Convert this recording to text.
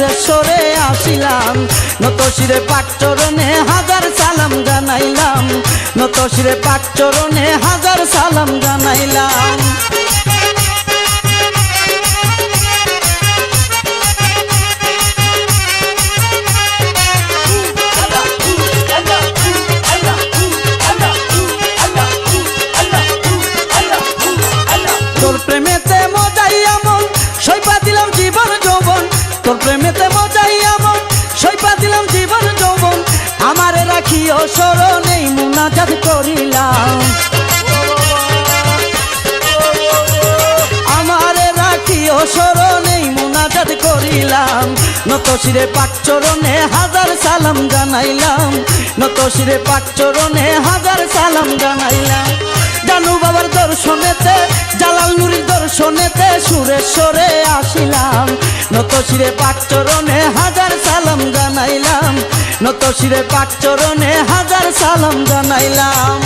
সুরেশ্বরে আসিলাম নত শিরে পাক চরণে হাজার সালাম জানাইলাম নত শিরে পাক চরণে হাজার সালাম জানাইলাম তোর প্রেমেতে মজাইয়া মন সইপা দিলাম জীবন যৌবন তোর প্রেমেতে মজাইয়া মন সইপা দিলাম জীবন যৌবন আমারে রাখিও স্মরণেই মুনাজাত করিলাম আমারে রাখিও স্মরণেই মুনাজাত করিলাম নত শিরে পাক চরণে হাজার সালাম জানাইলাম নত শিরে পাক চরণে হাজার সালাম জানাইলাম জানু বাবার দর্শনেতে জালাল নুরির দর্শনেতে সুরেশ্বরে আসিলাম নত শিরে পাক চরণে হাজার সালাম জানাইলাম নত শিরে পাক চরণে হাজার সালাম জানাইলাম